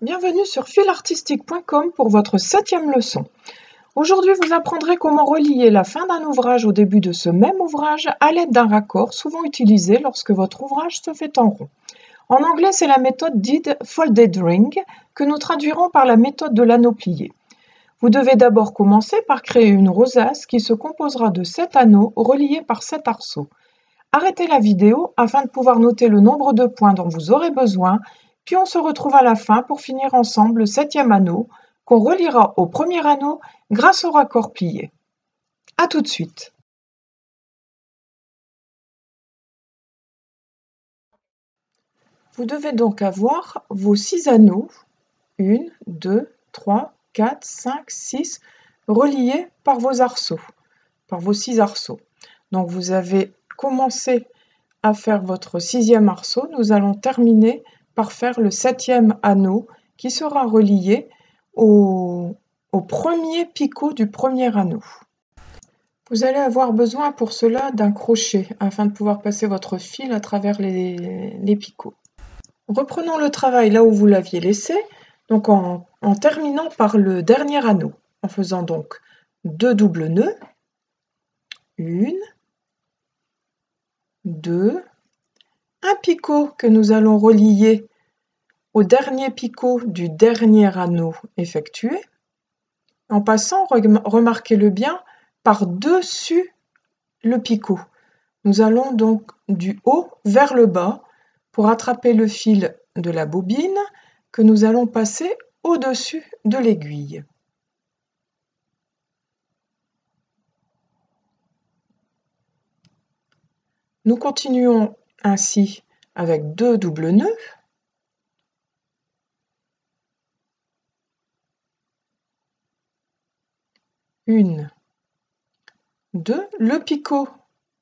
Bienvenue sur filartistique.com pour votre 7e leçon. Aujourd'hui, vous apprendrez comment relier la fin d'un ouvrage au début de ce même ouvrage à l'aide d'un raccord souvent utilisé lorsque votre ouvrage se fait en rond. En anglais, c'est la méthode dite Folded Ring que nous traduirons par la méthode de l'anneau plié. Vous devez d'abord commencer par créer une rosace qui se composera de 7 anneaux reliés par 7 arceaux. Arrêtez la vidéo afin de pouvoir noter le nombre de points dont vous aurez besoin, puis on se retrouve à la fin pour finir ensemble le 7e anneau qu'on reliera au premier anneau grâce au raccord plié. À tout de suite. Vous devez donc avoir vos 6 anneaux, 1, 2, 3, 4, 5, 6, reliés par vos arceaux, par vos 6 arceaux. Donc vous avez commencé à faire votre 6e arceau, nous allons terminer par faire le 7e anneau qui sera relié au premier picot du premier anneau. Vous allez avoir besoin pour cela d'un crochet afin de pouvoir passer votre fil à travers les picots. Reprenons le travail là où vous l'aviez laissé, donc en terminant par le dernier anneau, en faisant donc 2 doubles nœuds, 1, 2, un picot que nous allons relier au dernier picot du dernier anneau effectué, en passant, remarquez-le bien, par-dessus le picot. Nous allons donc du haut vers le bas pour attraper le fil de la bobine que nous allons passer au-dessus de l'aiguille. Nous continuons ainsi avec 2 doubles nœuds. Une, 2, le picot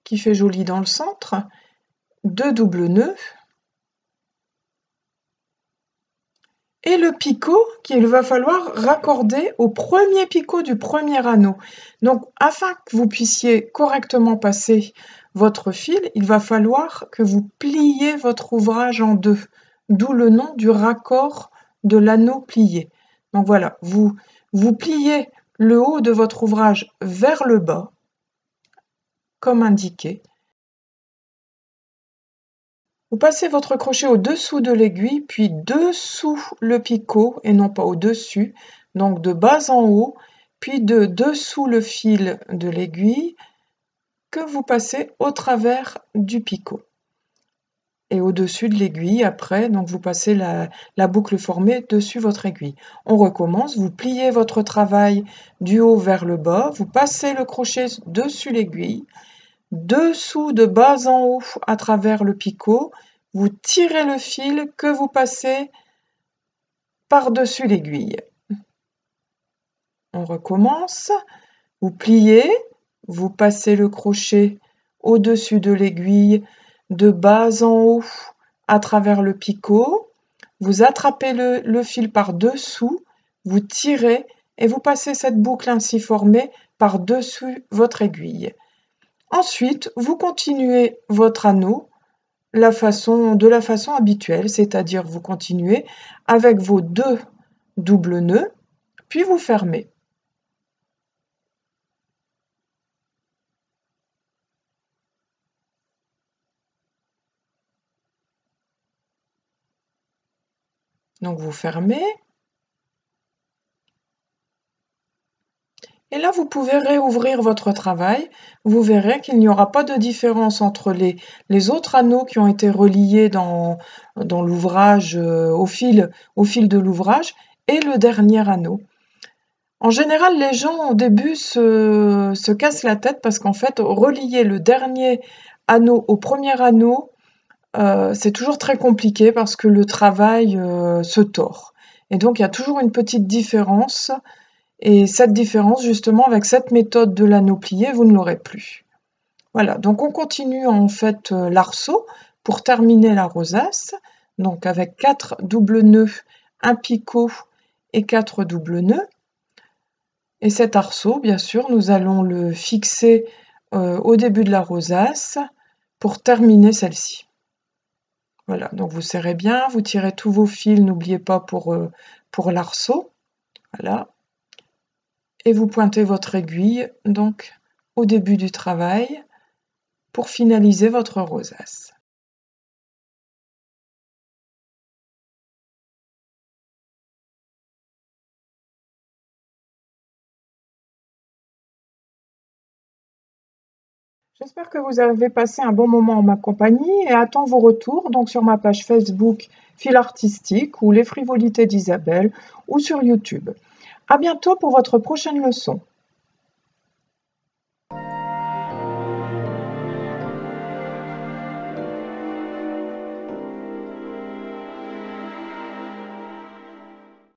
qui fait joli dans le centre, 2 doubles nœuds, et le picot qu'il va falloir raccorder au premier picot du premier anneau. Donc, afin que vous puissiez correctement passer votre fil, il va falloir que vous pliez votre ouvrage en deux, d'où le nom du raccord de l'anneau plié. Donc voilà, vous pliez le haut de votre ouvrage vers le bas, comme indiqué. Vous passez votre crochet au-dessous de l'aiguille, puis dessous le picot, et non pas au-dessus, donc de bas en haut, puis de dessous le fil de l'aiguille, que vous passez au travers du picot. Et au-dessus de l'aiguille, après, donc vous passez la boucle formée dessus votre aiguille. On recommence, vous pliez votre travail du haut vers le bas, vous passez le crochet dessus l'aiguille, dessous de bas en haut à travers le picot, vous tirez le fil que vous passez par-dessus l'aiguille. On recommence, vous pliez, vous passez le crochet au-dessus de l'aiguille, de bas en haut à travers le picot, vous attrapez le fil par-dessous, vous tirez et vous passez cette boucle ainsi formée par-dessus votre aiguille. Ensuite, vous continuez votre anneau de la façon habituelle, c'est-à-dire vous continuez avec vos 2 doubles nœuds, puis vous fermez. Donc vous fermez. Et là, vous pouvez réouvrir votre travail. Vous verrez qu'il n'y aura pas de différence entre les autres anneaux qui ont été reliés dans l'ouvrage, au fil de l'ouvrage, et le dernier anneau. En général, les gens au début se cassent la tête parce qu'en fait, relier le dernier anneau au premier anneau, c'est toujours très compliqué parce que le travail se tord. Et donc, il y a toujours une petite différence. Et cette différence, justement, avec cette méthode de l'anneau plié, vous ne l'aurez plus. Voilà, donc on continue en fait l'arceau pour terminer la rosace. Donc avec 4 doubles nœuds, un picot et 4 doubles nœuds. Et cet arceau, bien sûr, nous allons le fixer au début de la rosace pour terminer celle-ci. Voilà, donc vous serrez bien, vous tirez tous vos fils, n'oubliez pas pour l'arceau, voilà. Et vous pointez votre aiguille, donc, au début du travail, pour finaliser votre rosace. J'espère que vous avez passé un bon moment en ma compagnie et attends vos retours donc sur ma page Facebook Fil Artistique ou Les Frivolités d'Isabelle ou sur YouTube. À bientôt pour votre prochaine leçon.